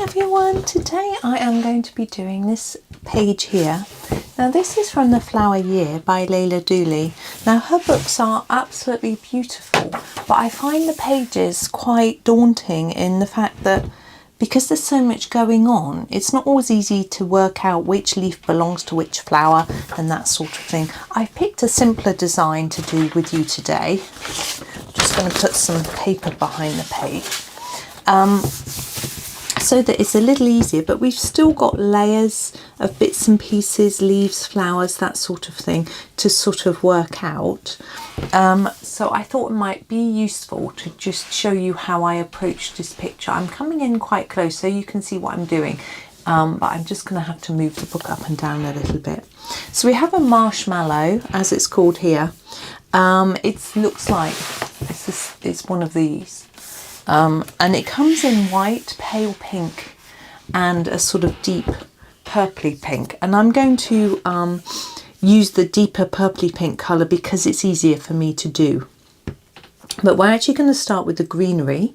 everyone, today I am going to be doing this page here. Now this is from The Flower Year by Leila Duly. Now her books are absolutely beautiful, but I find the pages quite daunting in the fact that because there's so much going on, it's not always easy to work out which leaf belongs to which flower and that sort of thing. I've picked a simpler design to do with you today. I'm just going to put some paper behind the page. So that it's a little easier, but we've still got layers of bits and pieces, leaves, flowers, that sort of thing to sort of work out. So I thought it might be useful to just show you how I approach this picture. I'm coming in quite close so you can see what I'm doing, but I'm just going to have to move the book up and down a little bit. So we have a Marsh Mallow, as it's called here. It looks like it's one of these. And it comes in white, pale pink and a sort of deep purpley pink, and I'm going to use the deeper purpley pink colour because it's easier for me to do. But we're actually going to start with the greenery.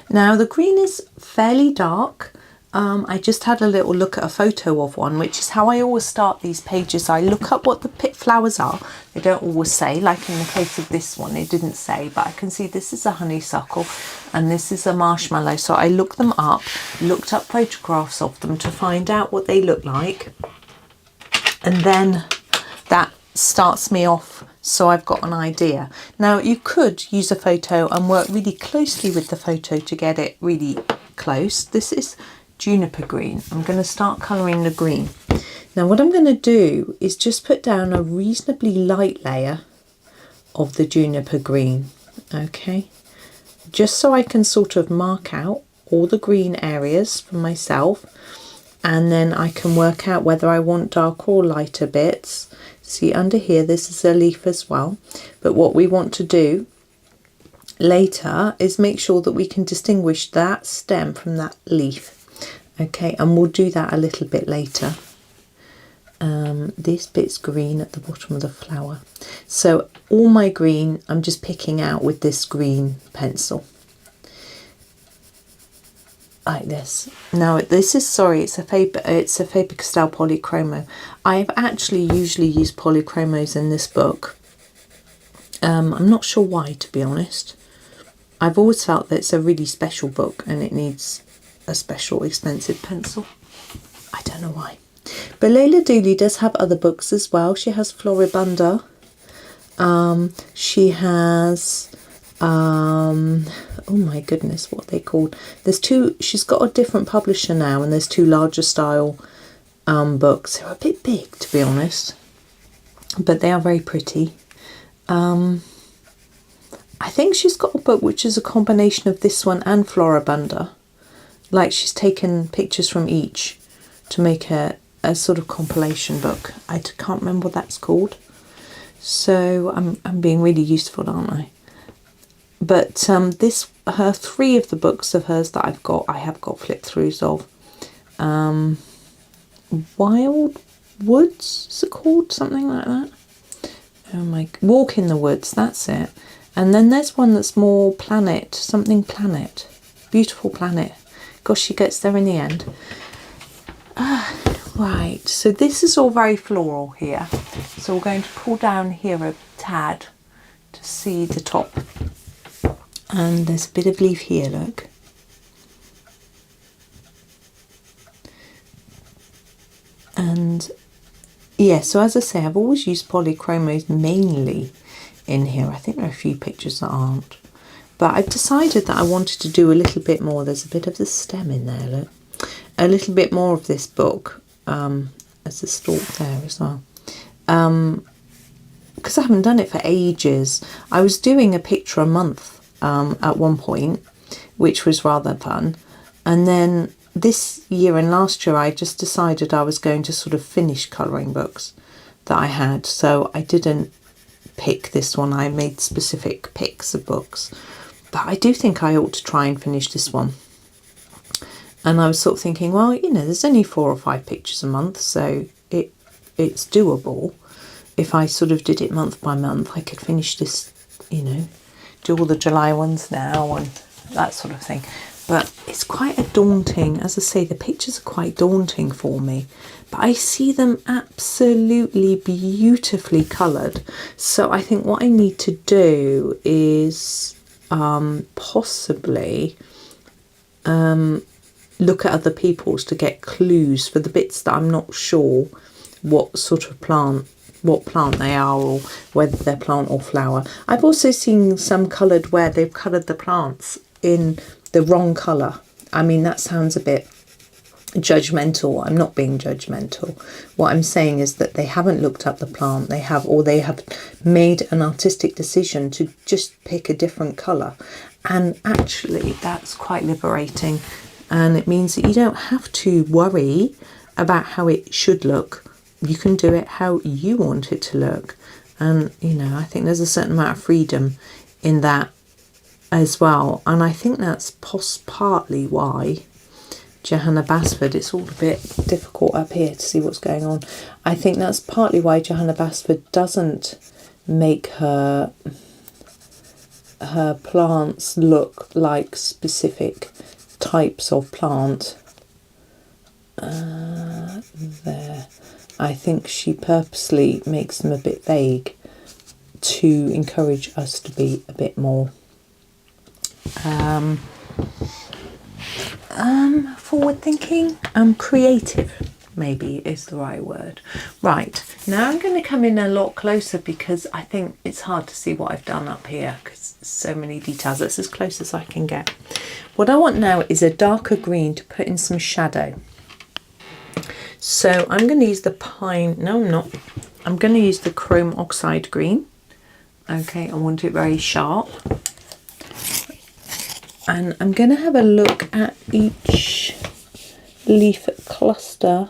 Now the green is fairly dark. I just had a little look at a photo of one, which is how I always start these pages. I look up what the flowers are. They don't always say, like in the case of this one, it didn't say, but I can see this is a honeysuckle and this is a marshmallow. So I looked them up, looked up photographs of them to find out what they look like. And then that starts me off, so I've got an idea. Now you could use a photo and work really closely with the photo to get it really close. This is juniper green. I'm going to start colouring the green. Now what I'm going to do is just put down a reasonably light layer of the juniper green, okay, just so I can sort of mark out all the green areas for myself, and then I can work out whether I want darker or lighter bits. See under here, this is a leaf as well, but what we want to do later is make sure that we can distinguish that stem from that leaf. Okay, and we'll do that a little bit later. This bit's green at the bottom of the flower. So all my green I'm just picking out with this green pencil. Like this. Now this is, sorry, it's a Faber Castell Polychromo. I've actually usually used Polychromos in this book. I'm not sure why, to be honest. I've always felt that it's a really special book and it needs a special expensive pencil. I don't know why. But Leila Duly does have other books as well. She has Floribunda. She has oh my goodness, what are they called? There's two, she's got a different publisher now, and there's two larger style books. They're a bit big, to be honest, but they are very pretty. I think she's got a book which is a combination of this one and Floribunda. Like she's taken pictures from each to make a sort of compilation book. I can't remember what that's called. So I'm being really useful, aren't I? But her three of the books of hers that I have got flip throughs of. Wild Woods, is it called? Something like that. Oh my, Walk in the Woods, that's it. And then there's one that's more Planet, something Planet. Beautiful Planet. Gosh, she gets there in the end. Right, so this is all very floral here. So we're going to pull down here a tad to see the top. And there's a bit of leaf here, look. And yeah, so as I say, I've always used Polychromos mainly in here. I think there are a few pictures that aren't. But I've decided that I wanted to do a little bit more. There's a bit of the stem in there, look. A little bit more of this book, as the stalk there as well. Because I haven't done it for ages. I was doing a picture a month at one point, which was rather fun. And then this year and last year, I just decided I was going to sort of finish colouring books that I had. So I didn't pick this one. I made specific picks of books. But I do think I ought to try and finish this one. And I was sort of thinking, well, you know, there's only 4 or 5 pictures a month, so it's doable. If I sort of did it month by month, I could finish this, you know, do all the July ones now and that sort of thing. but it's quite a daunting, as I say, the pictures are quite daunting for me, but I see them absolutely beautifully coloured. So I think what I need to do is possibly look at other people's to get clues for the bits that I'm not sure what sort of plant, what plant they are, or whether they're plant or flower. I've also seen some coloured where they've coloured the plants in the wrong colour. I mean, that sounds a bit judgmental. I'm not being judgmental. What I'm saying is that they haven't looked up the plant, they have made an artistic decision to just pick a different colour. And actually that's quite liberating, and it means that you don't have to worry about how it should look. You can do it how you want it to look. And you know, I think there's a certain amount of freedom in that as well. And I think that's partly why Johanna Basford, it's all a bit difficult up here to see what's going on. I think that's partly why Johanna Basford doesn't make her plants look like specific types of plant. There. I think she purposely makes them a bit vague to encourage us to be a bit more forward thinking, creative maybe is the right word. Right, now I'm going to come in a lot closer because I think it's hard to see what I've done up here because so many details. That's as close as I can get. What I want now is a darker green to put in some shadow. So I'm going to use the pine, no I'm not, I'm going to use the chrome oxide green. Okay, I want it very sharp. And I'm going to have a look at each leaf cluster,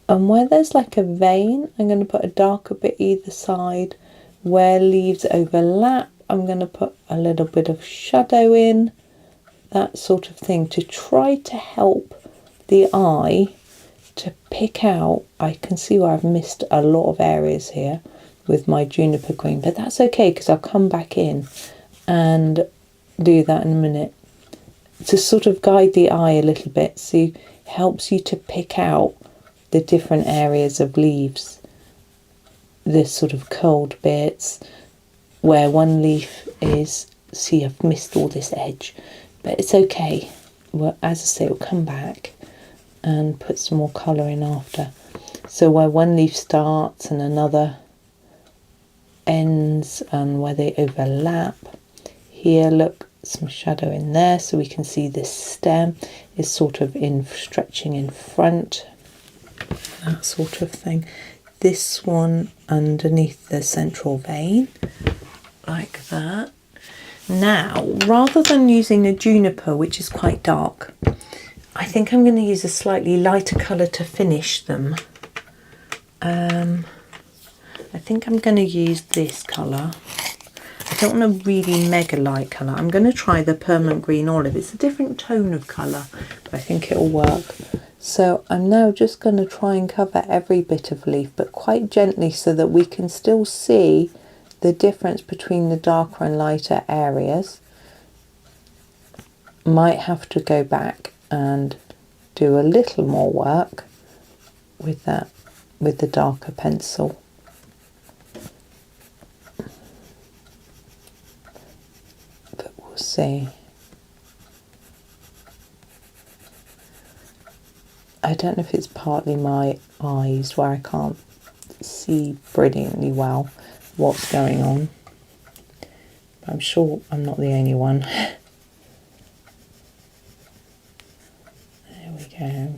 and where there's like a vein, I'm going to put a darker bit either side. Where leaves overlap, I'm going to put a little bit of shadow in, that sort of thing, to try to help the eye to pick out. I can see where I've missed a lot of areas here with my juniper green, but that's okay because I'll come back in and do that in a minute, to sort of guide the eye a little bit, so it helps you to pick out the different areas of leaves, this sort of curled bits where one leaf is. See, I've missed all this edge, but it's okay. Well, as I say, we'll come back and put some more colour in after. So where one leaf starts and another ends, and where they overlap here, look, some shadow in there so we can see this stem is sort of stretching in front, that sort of thing. This one underneath the central vein, like that. Now, rather than using a juniper, which is quite dark, I think I'm going to use a slightly lighter colour to finish them. I think I'm going to use this colour. I don't want a really mega light colour. I'm going to try the permanent green olive. It's a different tone of colour, but I think it'll work. So I'm now just going to try and cover every bit of leaf, but quite gently, so that we can still see the difference between the darker and lighter areas. Might have to go back and do a little more work with that, with the darker pencil. But we'll see. I don't know if it's partly my eyes where I can't see brilliantly well what's going on, but I'm sure I'm not the only one. There we go.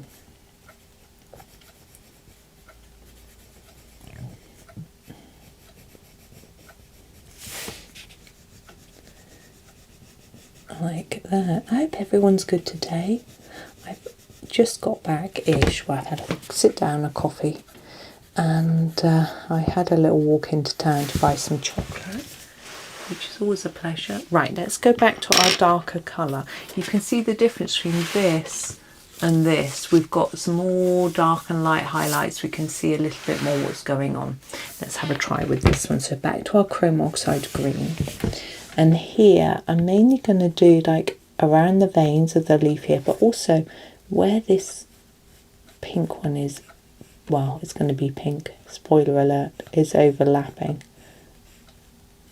Like that. I hope everyone's good today. I've just got back-ish, where I've had a sit down, a coffee, and I had a little walk into town to buy some chocolate, which is always a pleasure. Right, let's go back to our darker colour. You can see the difference between this and this. We've got some more dark and light highlights. We can see a little bit more what's going on. Let's have a try with this one. So back to our chrome oxide green. And here I'm mainly going to do like around the veins of the leaf here, but also where this pink one is, well, it's going to be pink, spoiler alert, is overlapping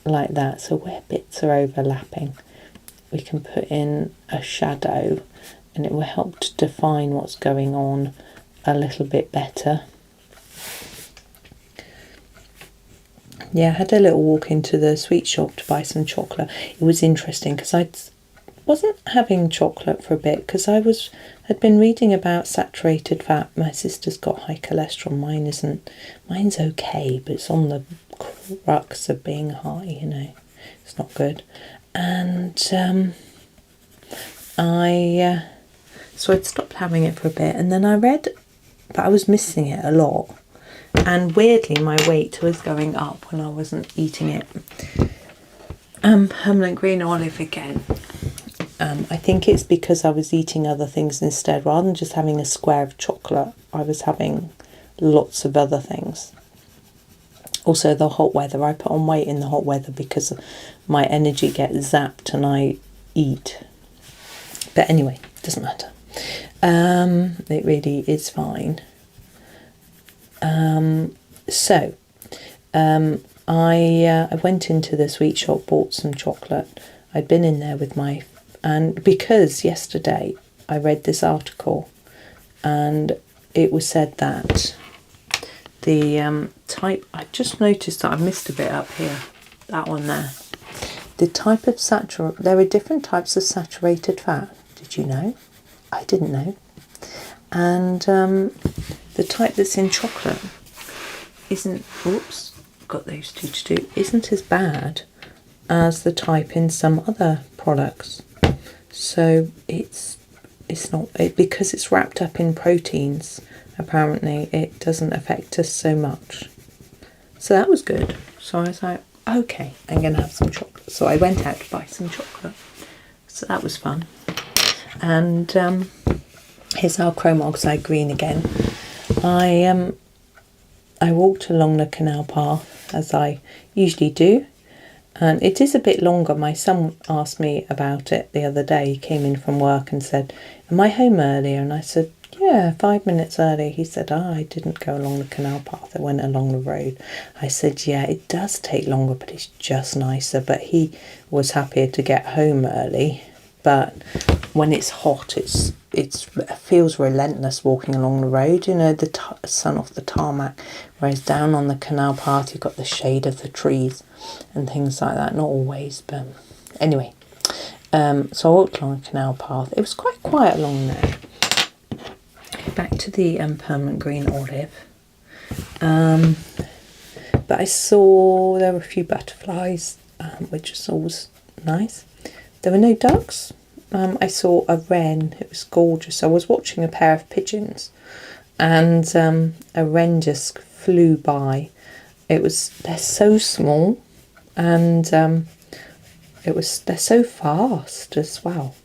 like that. So where bits are overlapping, we can put in a shadow and it will help to define what's going on a little bit better. Yeah, I had a little walk into the sweet shop to buy some chocolate. It was interesting because I wasn't having chocolate for a bit because had been reading about saturated fat. My sister's got high cholesterol. Mine isn't. Mine's okay, but it's on the crux of being high, you know. It's not good. And so I'd stopped having it for a bit, and then I read, but I was missing it a lot. And weirdly, my weight was going up when I wasn't eating it. Permanent green olive again. I think it's because I was eating other things instead. Rather than just having a square of chocolate, I was having lots of other things. Also, the hot weather. I put on weight in the hot weather because my energy gets zapped and I eat. But anyway, doesn't matter. It really is fine. I went into the sweet shop, bought some chocolate. I'd been in there with and because yesterday I read this article and it was said that the type, I just noticed that I missed a bit up here, that one there. The type of there are different types of saturated fat. Did you know? I didn't know. And the type that's in chocolate isn't as bad as the type in some other products. So it's not, because it's wrapped up in proteins, apparently it doesn't affect us so much. So that was good. So I was like, okay, I'm going to have some chocolate. So I went out to buy some chocolate. So that was fun. And here's our chrome oxide green again. I walked along the canal path as I usually do, and it is a bit longer. My son asked me about it the other day. He came in from work and said, am I home earlier? And I said, yeah, 5 minutes early. He said, I didn't go along the canal path, I went along the road. I said, yeah, it does take longer, but it's just nicer. But he was happier to get home early. But when it's hot, it feels relentless walking along the road. You know, the sun off the tarmac, whereas down on the canal path, you've got the shade of the trees and things like that. Not always, but anyway. So I walked along the canal path. It was quite quiet along there. Back to the permanent green olive. But I saw there were a few butterflies, which was always nice. There were no ducks. I saw a wren. It was gorgeous. I was watching a pair of pigeons, and a wren just flew by. They're so small, and they're so fast as well.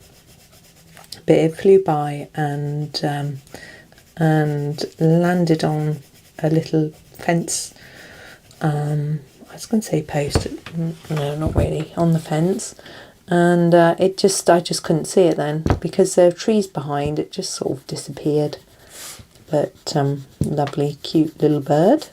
But it flew by and landed on a little fence. I was going to say post. No, not really. On the fence. And I just couldn't see it then because there were trees behind. It just sort of disappeared. But lovely, cute little bird.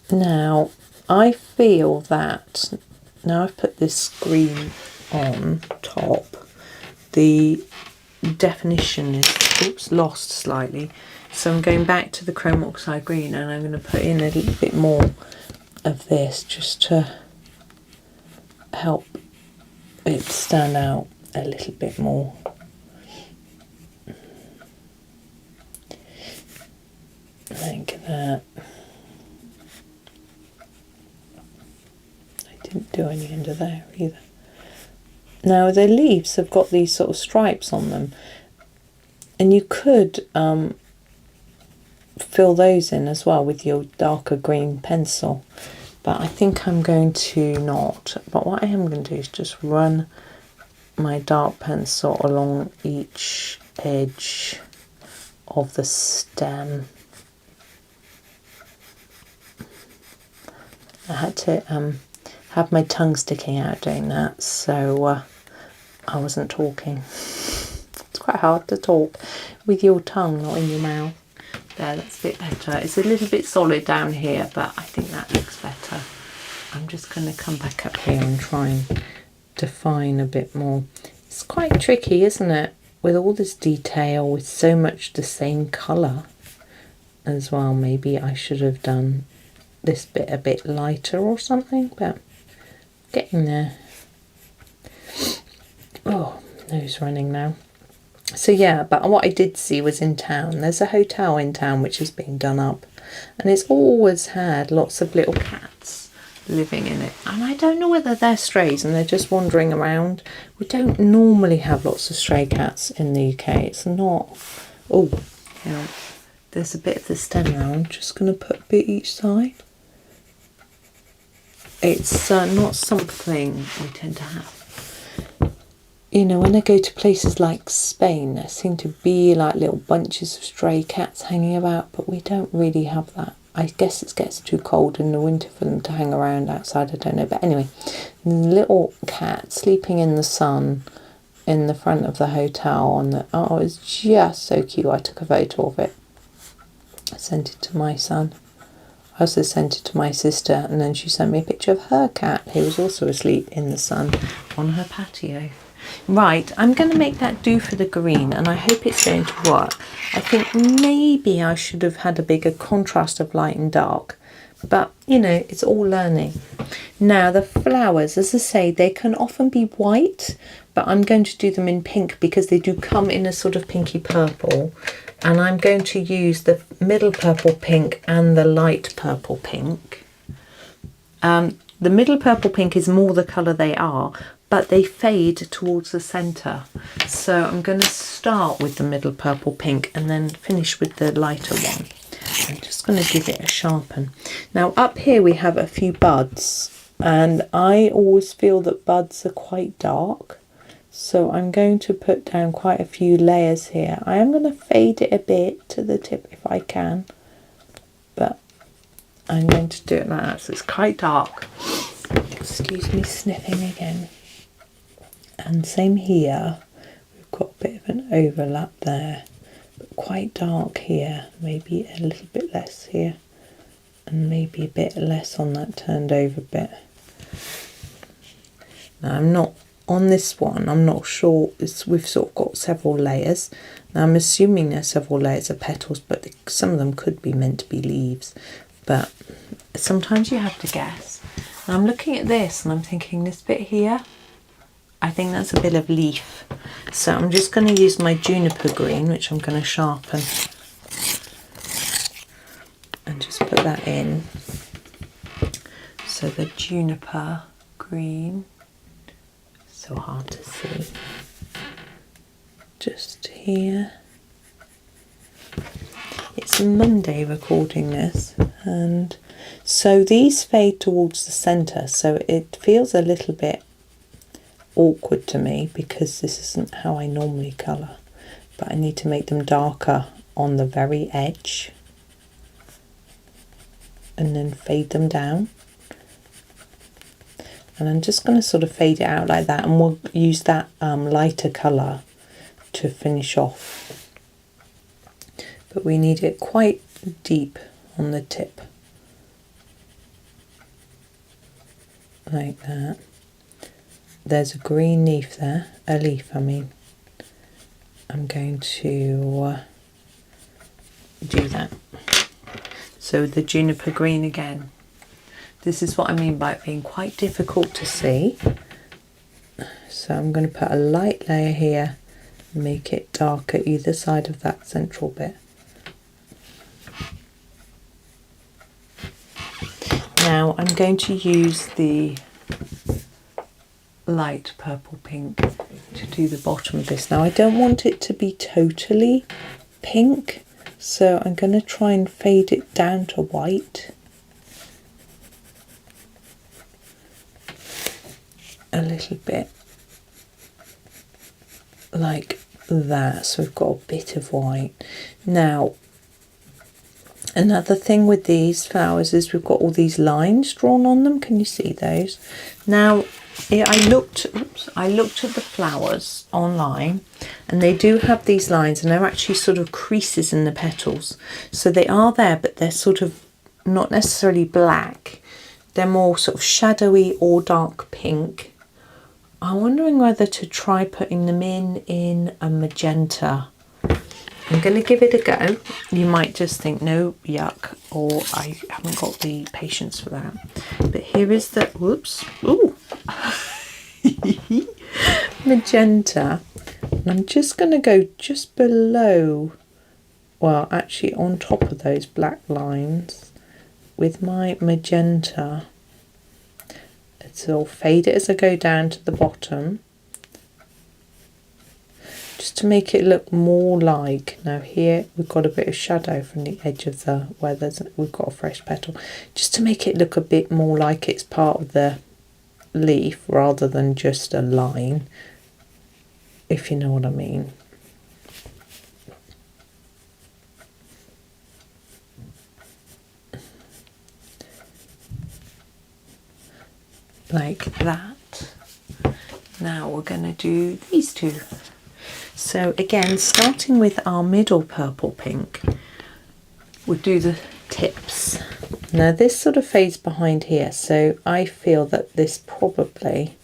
Now, I feel that now I've put this green on top, the definition is lost slightly. So I'm going back to the chrome oxide green and I'm going to put in a little bit more of this just to help it stand out a little bit more. Like that. I didn't do any under there either. Now the leaves have got these sort of stripes on them, and you could fill those in as well with your darker green pencil, but I think I'm going to not. But what I am going to do is just run my dark pencil along each edge of the stem. I had to had my tongue sticking out doing that, so I wasn't talking. It's quite hard to talk with your tongue, not in your mouth. There, that's a bit better. It's a little bit solid down here, but I think that looks better. I'm just going to come back up here and try and define a bit more. It's quite tricky, isn't it? With all this detail, with so much the same colour as well. Maybe I should have done this bit a bit lighter or something, but getting there. Oh, nose running now. So yeah, but what I did see was in town, there's a hotel in town which is being done up, and it's always had lots of little cats living in it, and I don't know whether they're strays and they're just wandering around. We don't normally have lots of stray cats in the UK. It's not. Oh, yeah, there's a bit of the stem now. I'm just going to put a bit each side. It's not something we tend to have. You know, when I go to places like Spain, there seem to be like little bunches of stray cats hanging about, but we don't really have that. I guess it gets too cold in the winter for them to hang around outside, I don't know. But anyway, little cat sleeping in the sun in the front of the hotel on the, oh, it's just so cute. I took a photo of it. I sent it to my son. I also sent it to my sister, and then she sent me a picture of her cat who was also asleep in the sun on her patio. Right, I'm going to make that do for the green, and I hope it's going to work. I think maybe I should have had a bigger contrast of light and dark, but you know, it's all learning. Now the flowers, as I say, they can often be white, but I'm going to do them in pink because they do come in a sort of pinky purple, and I'm going to use the middle purple pink and the light purple pink. The middle purple pink is more the colour they are, but they fade towards the centre. So I'm going to start with the middle purple pink and then finish with the lighter one. I'm just going to give it a sharpen. Now up here we have a few buds, and I always feel that buds are quite dark. So I'm going to put down quite a few layers here. I am going to fade it a bit to the tip if I can, but I'm going to do it like that, so it's quite dark. Excuse me sniffing again. And same here, we've got a bit of an overlap there, but quite dark here, maybe a little bit less here, and maybe a bit less on that turned over bit. Now I'm not, on this one, I'm not sure, we've sort of got several layers. Now I'm assuming there's several layers of petals, but some of them could be meant to be leaves, but sometimes you have to guess. And I'm looking at this and I'm thinking this bit here, I think that's a bit of leaf. So I'm just going to use my juniper green, which I'm going to sharpen, and just put that in. So the juniper green, so hard to see, just here. It's Monday recording this, and so these fade towards the centre, so it feels a little bit awkward to me because this isn't how I normally colour, but I need to make them darker on the very edge and then fade them down. And I'm just going to sort of fade it out like that, and we'll use that lighter colour to finish off. But we need it quite deep on the tip, like that. There's a green leaf there, a leaf I mean. I'm going to do that. So the juniper green again. This is what I mean by it being quite difficult to see. So I'm going to put a light layer here, make it darker either side of that central bit. Now I'm going to use the light purple pink to do the bottom of this. Now I don't want it to be totally pink, so I'm going to try and fade it down to white a little bit like that, so we've got a bit of white. Now Another thing with these flowers is we've got all these lines drawn on them. Can you see those? Now, I looked at the flowers online, and they do have these lines, and they're actually sort of creases in the petals. So they are there, but they're sort of not necessarily black. They're more sort of shadowy or dark pink. I'm wondering whether to try putting them in a magenta. I'm going to give it a go. You might just think, no, yuck, or I haven't got the patience for that. But here is the, whoops, ooh, magenta. And I'm just going to go just below, well, actually on top of those black lines with my magenta. So I'll fade it as I go down to the bottom, just to make it look more like, now here we've got a bit of shadow from the edge of the, where we've got a fresh petal, just to make it look a bit more like it's part of the leaf rather than just a line, if you know what I mean. Like that. Now we're going to do these two. So again, starting with our middle purple pink, we'll do the tips. Now this sort of fades behind here, so I feel that this probably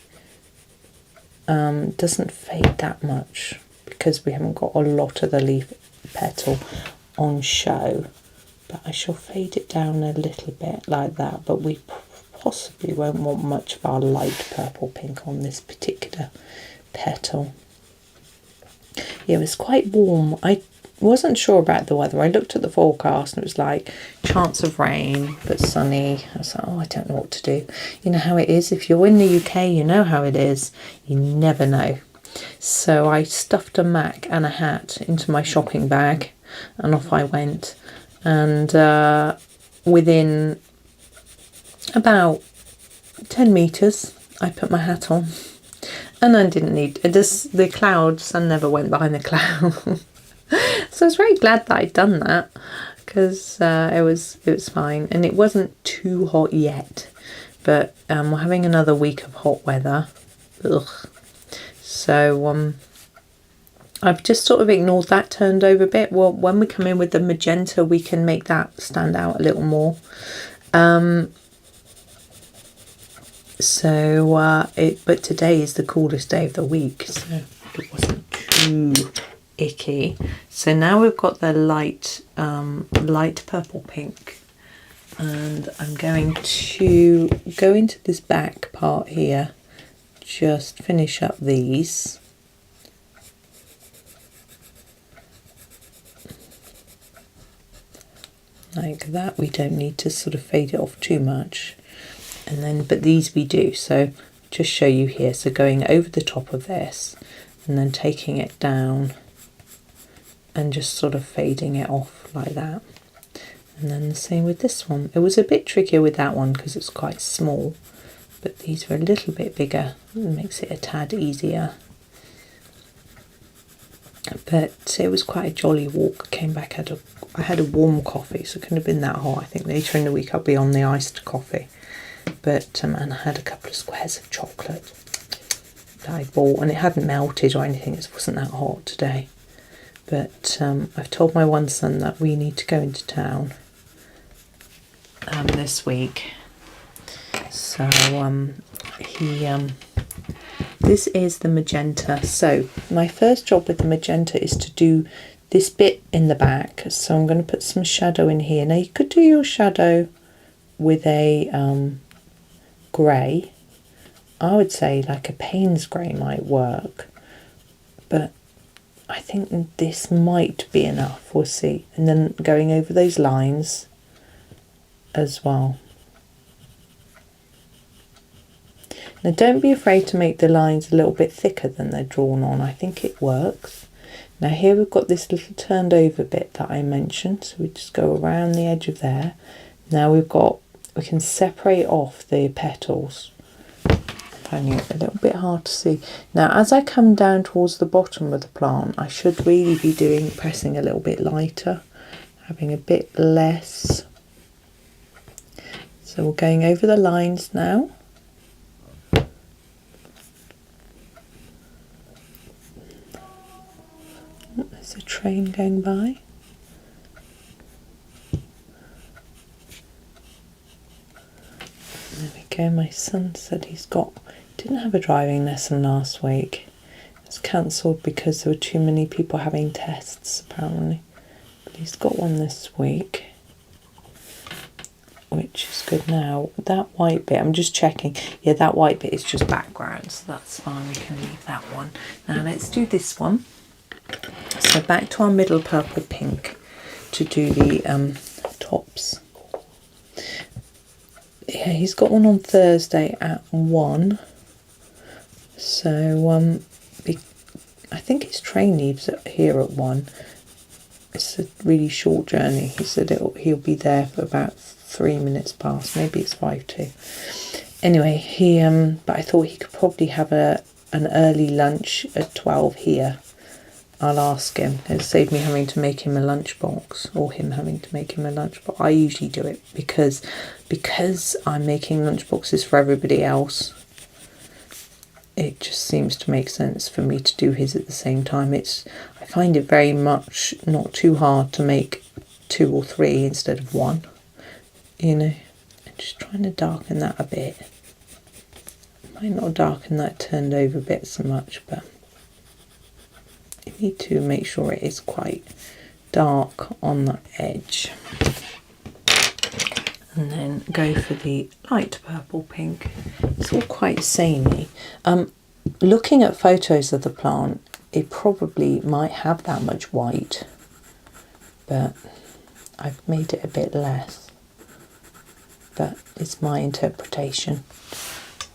doesn't fade that much because we haven't got a lot of the leaf petal on show. But I shall fade it down a little bit like that, but we possibly won't want much of our light purple pink on this particular petal. Yeah, it was quite warm. I wasn't sure about the weather. I looked at the forecast and it was like chance of rain but sunny. I was like, oh, I don't know what to do. You know how it is, if you're in the UK, you know how it is, you never know. So I stuffed a Mac and a hat into my shopping bag and off I went, and within about 10 meters I put my hat on, and I didn't need the cloud, sun never went behind the cloud. So I was very glad that I'd done that, because it was fine, and it wasn't too hot yet, but we're having another week of hot weather. Ugh. So I've just sort of ignored that, turned over a bit. Well, when we come in with the magenta, we can make that stand out a little more. But today is the coolest day of the week, so it wasn't too icky. So now we've got the light purple pink, and I'm going to go into this back part here, just finish up these. Like that. We don't need to sort of fade it off too much. And then, but these we do, so just show you here. So going over the top of this and then taking it down and just sort of fading it off like that. And then the same with this one. It was a bit trickier with that one because it's quite small, but these were a little bit bigger. It makes it a tad easier. But it was quite a jolly walk. Came back, I had a warm coffee, so it couldn't have been that hot. I think later in the week I'll be on the iced coffee. But and I had a couple of squares of chocolate that I bought, and it hadn't melted or anything. It wasn't that hot today. But I've told my one son that we need to go into town this week. So this is the magenta. So my first job with the magenta is to do this bit in the back. So I'm going to put some shadow in here. Now you could do your shadow with a grey. I would say like a Payne's grey might work, but I think this might be enough. We'll see. And then going over those lines as well. Now don't be afraid to make the lines a little bit thicker than they're drawn on. I think it works. Now here we've got this little turned over bit that I mentioned, so we just go around the edge of there. Now we can separate off the petals. I'm finding it a little bit hard to see. Now as I come down towards the bottom of the plant, I should really be pressing a little bit lighter. having a bit less. So we're going over the lines now. There's a train going by. There we go. My son said didn't have a driving lesson last week. It's cancelled because there were too many people having tests apparently. But he's got one this week, which is good. Now that white bit, I'm just checking. Yeah, that white bit is just background, so that's fine. We can leave that one. Now let's do this one. So back to our middle purple pink to do the tops. Yeah, he's got one on Thursday at 1. So I think his train leaves here at 1. It's a really short journey. He said he'll be there for about 3 minutes past. Maybe it's 5 to. Anyway, but I thought he could probably have an early lunch at 12 here. I'll ask him. It'll save me having to make him a lunchbox, or him having to make him a lunchbox. I usually do it because I'm making lunchboxes for everybody else. It just seems to make sense for me to do his at the same time. I find it very much not too hard to make 2 or 3 instead of 1. You know, I'm just trying to darken that a bit. Might not darken that turned over bit so much, but you need to make sure it is quite dark on the edge. And then go for the light purple pink. It's all quite samey. Looking at photos of the plant, it probably might have that much white, but I've made it a bit less. But it's my interpretation.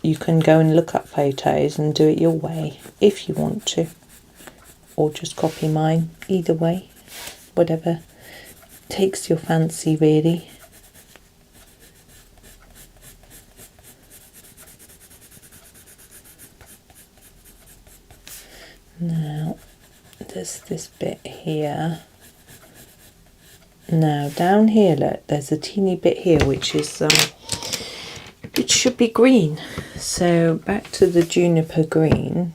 You can go and look up photos and do it your way if you want to, or just copy mine. Either way, whatever takes your fancy really. Now there's this bit here. Now down here, look, there's a teeny bit here which is it should be green. So back to the juniper green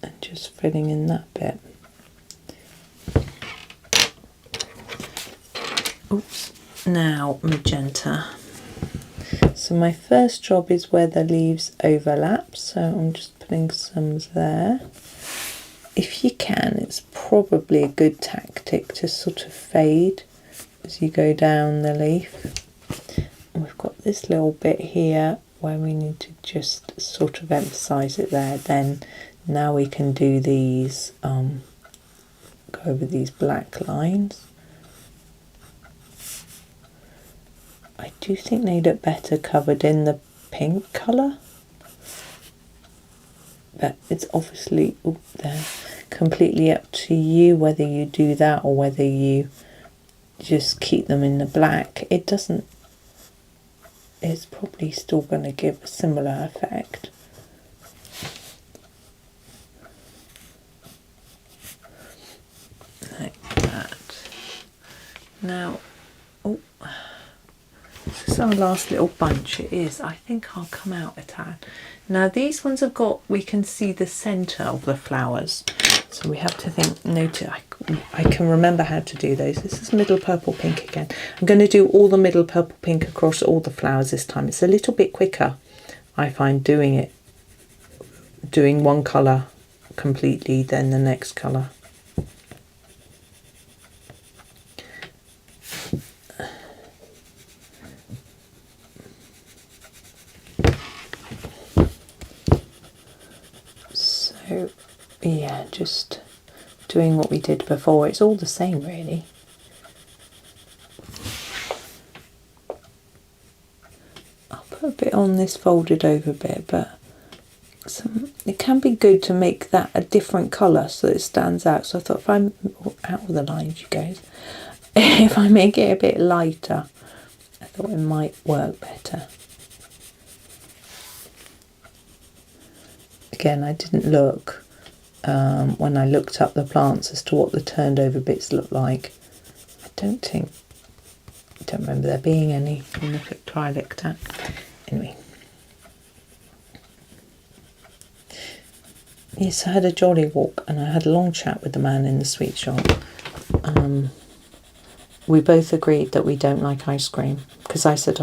and just filling in that bit. Oops. Now magenta. So my first job is where the leaves overlap, so I'm just putting some there. If you can, it's probably a good tactic to sort of fade as you go down the leaf. And we've got this little bit here where we need to just sort of emphasize it there. Then now we can do these, go over these black lines. I do think they look better covered in the pink colour, but it's obviously completely up to you whether you do that or whether you just keep them in the black. It's probably still going to give a similar effect. Like that. Now, this is our last little bunch. It is. I think I'll come out a tad. Now these ones have got, we can see the centre of the flowers. So we have to I can remember how to do those. This is middle purple pink again. I'm going to do all the middle purple pink across all the flowers this time. It's a little bit quicker, I find, doing one colour completely than the next colour. So yeah, just doing what we did before. It's all the same really. I'll put a bit on this folded over bit, but it can be good to make that a different colour so that it stands out. So I thought, if I'm out of the lines, you guys, if I make it a bit lighter, I thought it might work better. Again, I didn't look when I looked up the plants as to what the turned over bits look like. I don't remember there being any in the picture I looked at. Anyway. Yes, I had a jolly walk and I had a long chat with the man in the sweet shop. We both agreed that we don't like ice cream, because I said,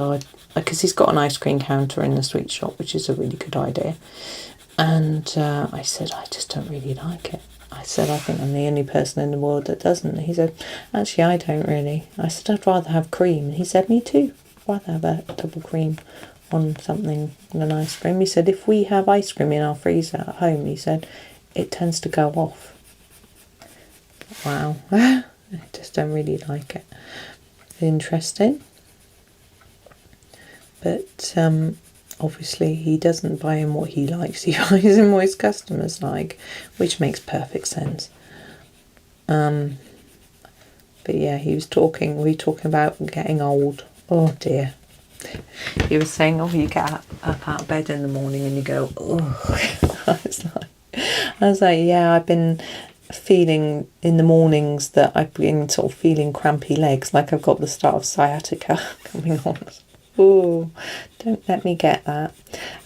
because he's got an ice cream counter in the sweet shop, which is a really good idea. And I said, I just don't really like it. I said, I think I'm the only person in the world that doesn't. And he said, actually, I don't really. I said, I'd rather have cream. And he said, me too. I'd rather have a double cream on something than ice cream. He said, if we have ice cream in our freezer at home, he said, it tends to go off. Wow. I just don't really like it. Interesting. But obviously he doesn't buy in what he likes, he buys in what his customers like, which makes perfect sense. But yeah, we were talking about getting old. Oh dear. He was saying, oh, you get up out of bed in the morning and you go, oh. I was like, yeah, I've been feeling in the mornings that I've been sort of feeling crampy legs, like I've got the start of sciatica coming on. Oh, don't let me get that.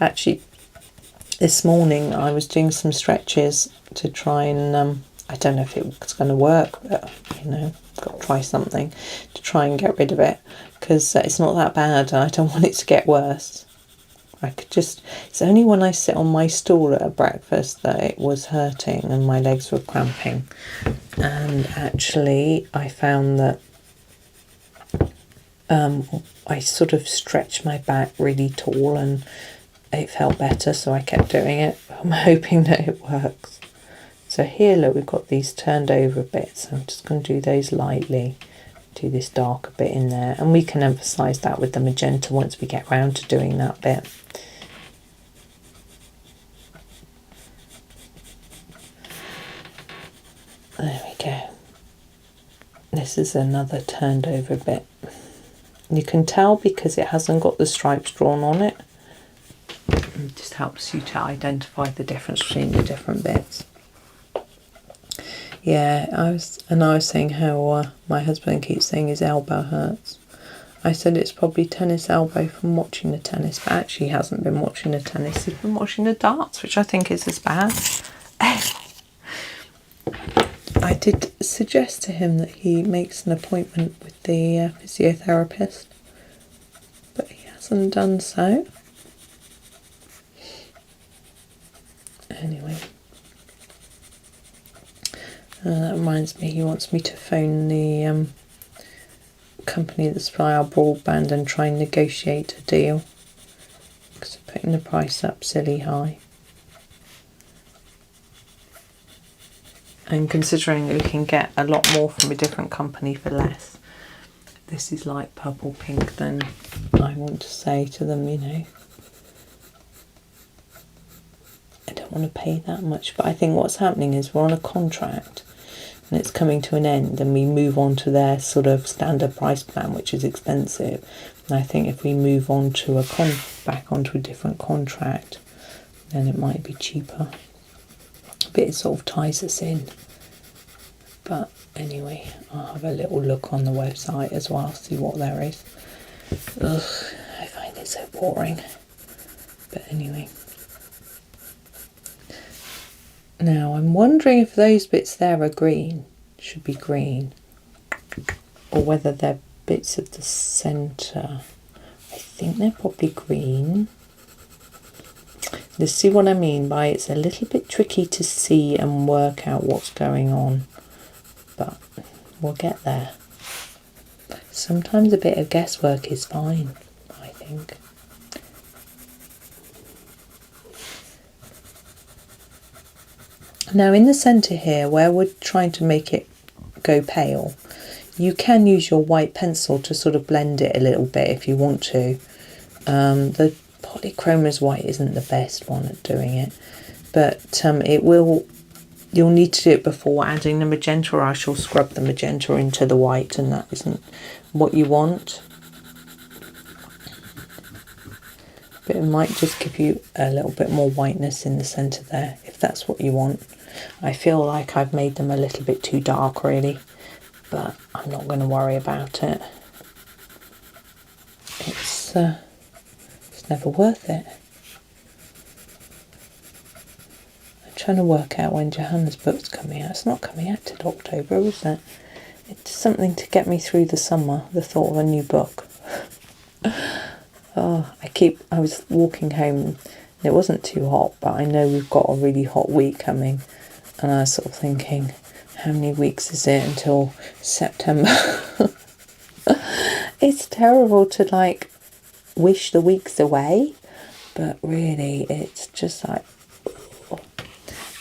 Actually, this morning I was doing some stretches to try and, I don't know if it's going to work, but, got to try something to try and get rid of it, because it's not that bad and I don't want it to get worse. It's only when I sit on my stool at a breakfast that it was hurting and my legs were cramping. And actually I found that I sort of stretched my back really tall and it felt better, so I kept doing it. I'm hoping that it works. So here, look, we've got these turned over bits. I'm just going to do those lightly, do this darker bit in there, and we can emphasise that with the magenta once we get round to doing that bit. There we go. This is another turned over bit. You can tell because it hasn't got the stripes drawn on it. It just helps you to identify the difference between the different bits. Yeah, I was saying how my husband keeps saying his elbow hurts. I said it's probably tennis elbow from watching the tennis, but actually he hasn't been watching the tennis. He's been watching the darts, which I think is as bad. I did suggest to him that he makes an appointment with the physiotherapist, but he hasn't done so. Anyway, that reminds me, he wants me to phone the company that supply our broadband and try and negotiate a deal, because they're putting the price up silly high. And considering we can get a lot more from a different company for less, this is like purple pink, then I want to say to them, I don't want to pay that much. But I think what's happening is we're on a contract and it's coming to an end, and we move on to their sort of standard price plan, which is expensive. And I think if we move on to back onto a different contract, then it might be cheaper. But it sort of ties us in. But anyway, I'll have a little look on the website as well, see what there is. Ugh, I find it so boring. But anyway. Now, I'm wondering if those bits there are green, should be green, or whether they're bits of the centre. I think they're probably green. Let's see what I mean by it's a little bit tricky to see and work out what's going on, but we'll get there. Sometimes a bit of guesswork is fine, I think. Now in the centre here, where we're trying to make it go pale, you can use your white pencil to sort of blend it a little bit if you want to. The Polychromos white isn't the best one at doing it, but you'll need to do it before adding the magenta, or I shall scrub the magenta into the white, and that isn't what you want. but it might just give you a little bit more whiteness in the centre there, if that's what you want. I feel like I've made them a little bit too dark really, but I'm not going to worry about it. It's never worth it. I'm trying to work out when Johanna's book's coming out. It's not coming out till October, is it? It's something to get me through the summer, the thought of a new book. Oh, I was walking home and it wasn't too hot, but I know we've got a really hot week coming, and I was sort of thinking, how many weeks is it until September? It's terrible to like wish the weeks away, but really it's just like,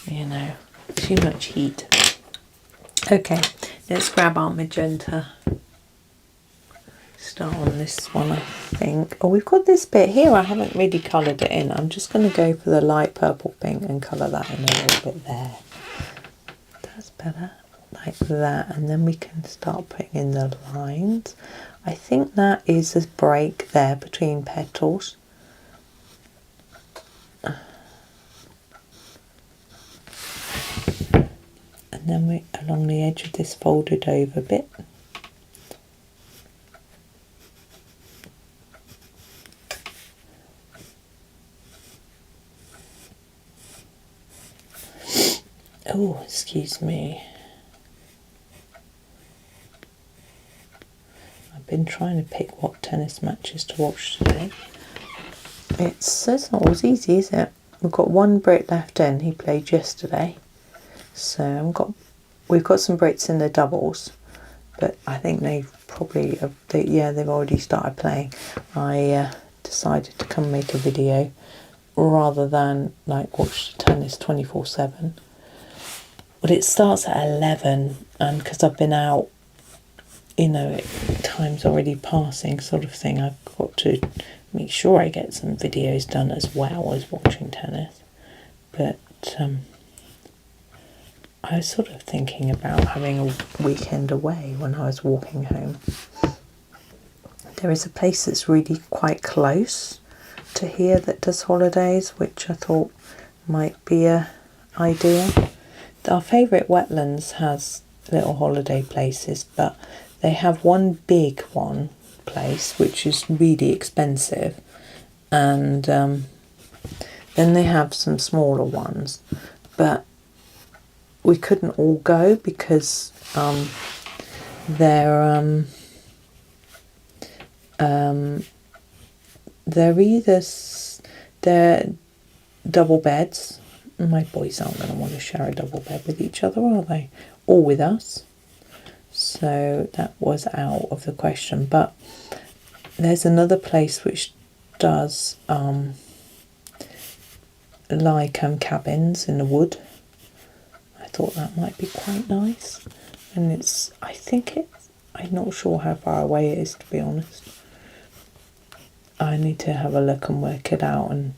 you know, too much heat. Okay, let's grab our magenta. Start on this one, I think. Oh, we've got this bit here. I haven't really coloured it in. I'm just going to go for the light purple pink and colour that in a little bit there. That's better, like that. And then we can start putting in the lines. I think that is a break there between petals. And then we along the edge of this folded over bit. Oh, excuse me. I've been trying to pick what tennis matches to watch today. It's not always easy, is it? We've got one Brit left in. He played yesterday. So we've got some Brits in the doubles, but I think they've probably, they've already started playing. I decided to come make a video rather than like watch the tennis 24/7. But it starts at 11, and because I've been out, you know, time's already passing sort of thing, I've got to make sure I get some videos done as well as watching tennis. But I was sort of thinking about having a weekend away when I was walking home. There is a place that's really quite close to here that does holidays, which I thought might be a idea. Our favourite wetlands has little holiday places, but they have one big place which is really expensive, and then they have some smaller ones, but we couldn't all go because they're double beds. My boys aren't going to want to share a double bed with each other, are they? Or with us. So that was out of the question. But there's another place which does cabins in the wood. I thought that might be quite nice. And I'm not sure how far away it is, to be honest. I need to have a look and work it out and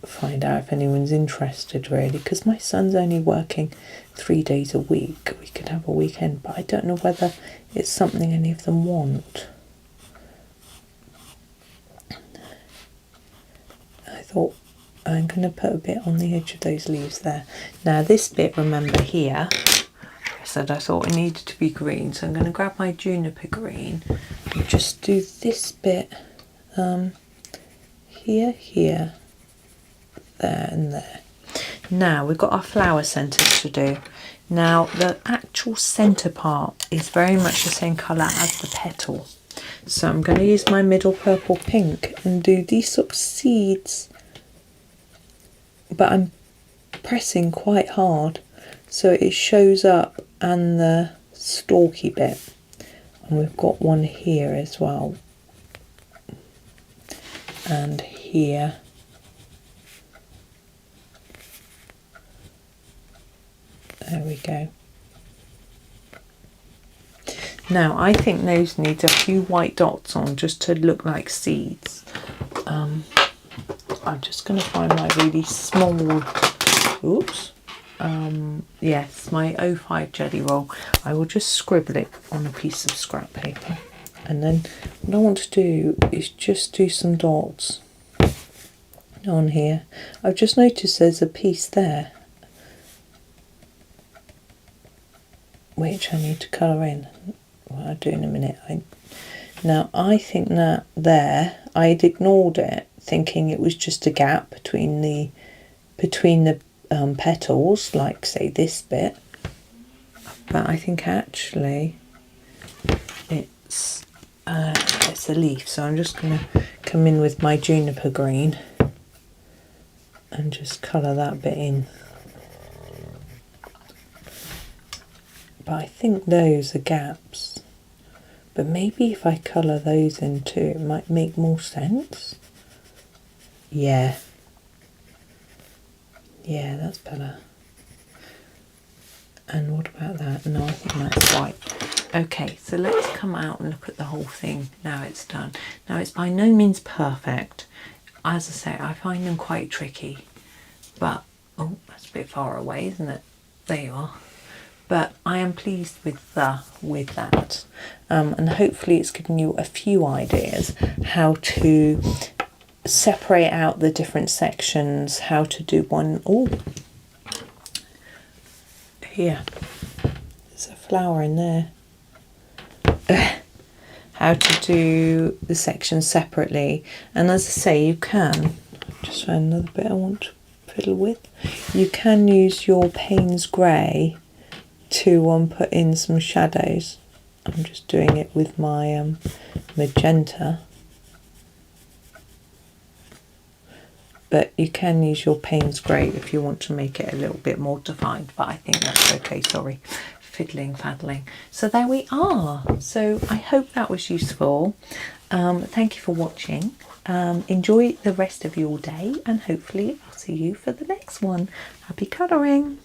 find out if anyone's interested, really, because my son's only working 3 days a week. We could have a weekend, but I don't know whether it's something any of them want. I thought I'm going to put a bit on the edge of those leaves there. Now this bit, remember here, I said I thought it needed to be green, so I'm going to grab my juniper green and just do this bit here, there and there. Now we've got our flower centres to do. Now the actual centre part is very much the same colour as the petal, so I'm going to use my middle purple pink and do these sort of seeds, but I'm pressing quite hard so it shows up and the stalky bit. And we've got one here as well, and here. There we go. Now I think those need a few white dots on just to look like seeds. I'm just going to find my really small, yes, my 05 jelly roll. I will just scribble it on a piece of scrap paper, and then what I want to do is just do some dots. on here. I've just noticed there's a piece there which I need to colour in. Well, I'll do in a minute. Now I think that there, I'd ignored it, thinking it was just a gap between the petals, like say this bit. But I think actually it's a leaf. So I'm just going to come in with my juniper green and just colour that bit in. But I think those are gaps. But maybe if I colour those in too, it might make more sense. Yeah. Yeah, that's better. And what about that? No, I think that's white. Okay, so let's come out and look at the whole thing now it's done. Now it's by no means perfect. As I say, I find them quite tricky. But, oh, that's a bit far away, isn't it? There you are. But I am pleased with that. And hopefully it's given you a few ideas how to separate out the different sections, how to do one. Oh, here, there's a flower in there. How to do the sections separately. And as I say, you can, just found another bit I want to fiddle with. You can use your Payne's Grey to put in some shadows. I'm just doing it with my magenta. But you can use your Payne's Grey if you want to make it a little bit more defined, but I think that's okay, sorry, faddling. So there we are. So I hope that was useful. Thank you for watching. Enjoy the rest of your day, and hopefully I'll see you for the next one. Happy colouring!